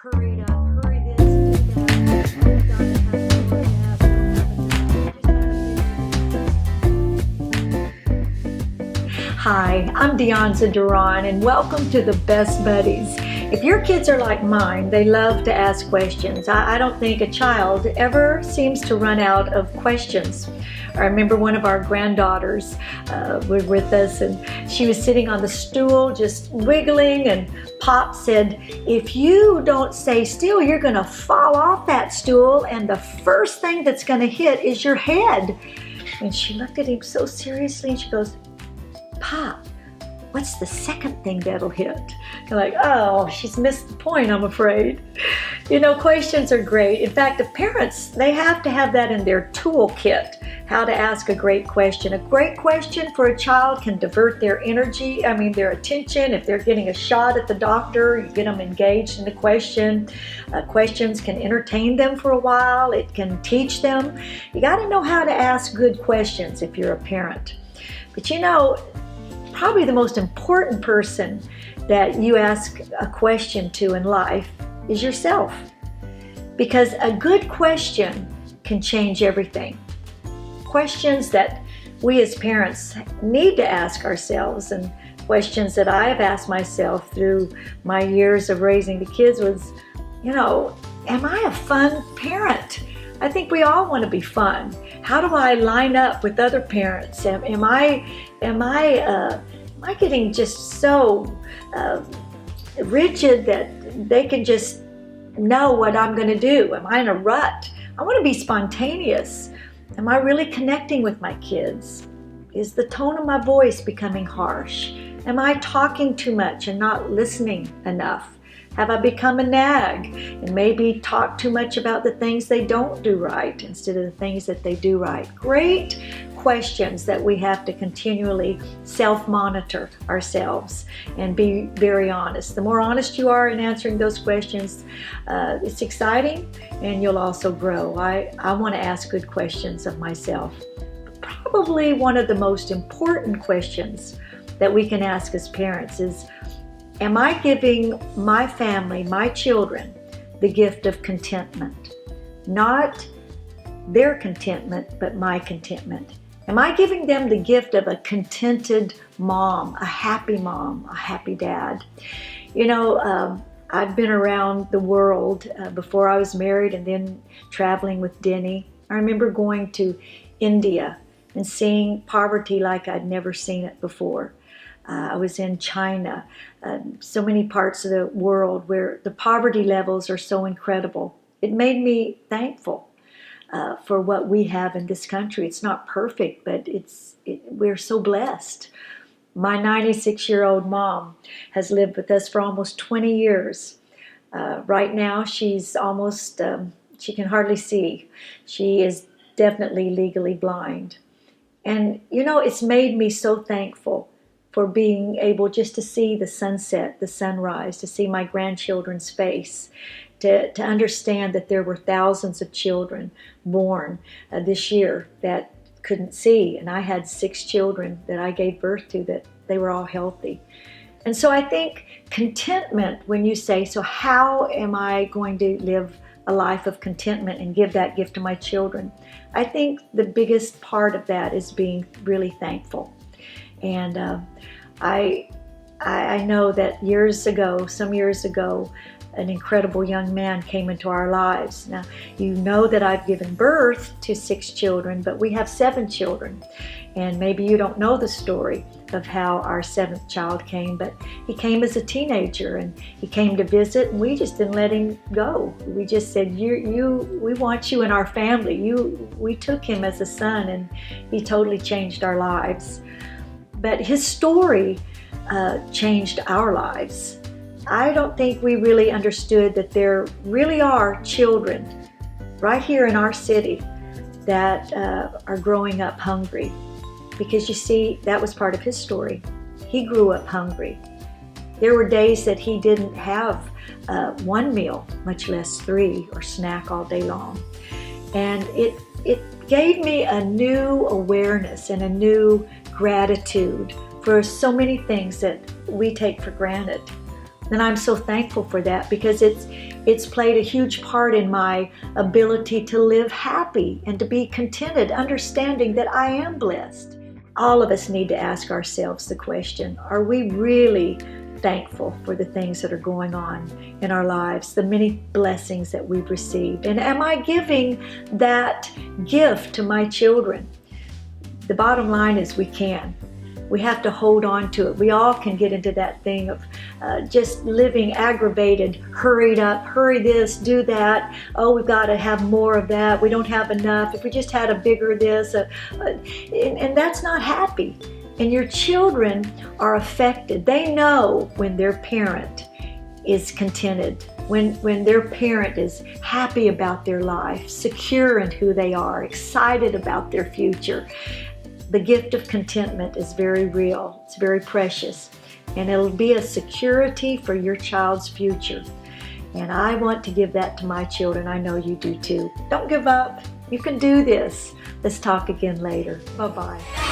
hurried up, hurry this, do that. Oh, gotta have more, yeah, we don't have enough. Hi, I'm DeAnza Duron, and welcome to the Best Buddies. If your kids are like mine, they love to ask questions. I don't think a child ever seems to run out of questions. I remember one of our granddaughters was with us, and she was sitting on the stool just wiggling, and Pop said, "If you don't stay still, you're going to fall off that stool, and the first thing that's going to hit is your head." And she looked at him so seriously, and she goes, "Pop, what's the second thing that'll hit?" You're like, oh, she's missed the point, I'm afraid. You know, questions are great. In fact, the parents, they have to have that in their toolkit, how to ask a great question. A great question for a child can divert their energy, their attention. If they're getting a shot at the doctor, you get them engaged in the question. Questions can entertain them for a while. It can teach them. You got to know how to ask good questions if you're a parent. But you know, probably the most important person that you ask a question to in life is yourself. Because a good question can change everything. Questions that we as parents need to ask ourselves, and questions that I've asked myself through my years of raising the kids was, am I a fun parent? I think we all want to be fun. How do I line up with other parents? Am I getting just so rigid that they can just know what I'm going to do? Am I in a rut? I want to be spontaneous. Am I really connecting with my kids? Is the tone of my voice becoming harsh? Am I talking too much and not listening enough? Have I become a nag and maybe talk too much about the things they don't do right instead of the things that they do right? Great questions that we have to continually self-monitor ourselves and be very honest. The more honest you are in answering those questions, it's exciting, and you'll also grow. I want to ask good questions of myself. Probably one of the most important questions that we can ask as parents is, am I giving my family, my children, the gift of contentment? Not their contentment, but my contentment. Am I giving them the gift of a contented mom, a happy dad? I've been around the world before I was married and then traveling with Denny. I remember going to India and seeing poverty like I'd never seen it before. I was in China, so many parts of the world where the poverty levels are so incredible. It made me thankful for what we have in this country. It's not perfect, but we're so blessed. My 96-year-old mom has lived with us for almost 20 years. Right now, she's almost, she can hardly see. She is definitely legally blind. And, it's made me so thankful for being able just to see the sunset, the sunrise, to see my grandchildren's face, to understand that there were thousands of children born this year that couldn't see. And I had 6 children that I gave birth to that they were all healthy. And so I think contentment, when you say, so how am I going to live a life of contentment and give that gift to my children? I think the biggest part of that is being really thankful. And I know that some years ago, an incredible young man came into our lives. Now, you know that I've given birth to 6 children, but we have 7 children. And maybe you don't know the story of how our 7th child came, but he came as a teenager, and he came to visit, and we just didn't let him go. We just said, we want you in our family. We took him as a son, and he totally changed our lives. But his story changed our lives. I don't think we really understood that there really are children right here in our city that are growing up hungry. Because you see, that was part of his story. He grew up hungry. There were days that he didn't have one meal, much less 3, or snack all day long. And it gave me a new awareness and a new gratitude for so many things that we take for granted. And I'm so thankful for that, because it's played a huge part in my ability to live happy and to be contented, understanding that I am blessed. All of us need to ask ourselves the question, are we really thankful for the things that are going on in our lives, the many blessings that we've received? And am I giving that gift to my children? The bottom line is we can. We have to hold on to it. We all can get into that thing of just living aggravated, hurried up, hurry this, do that. Oh, we've got to have more of that. We don't have enough. If we just had a bigger this, and that's not happy. And your children are affected. They know when their parent is contented, when their parent is happy about their life, secure in who they are, excited about their future. The gift of contentment is very real. It's very precious. And it'll be a security for your child's future. And I want to give that to my children. I know you do too. Don't give up. You can do this. Let's talk again later. Bye-bye.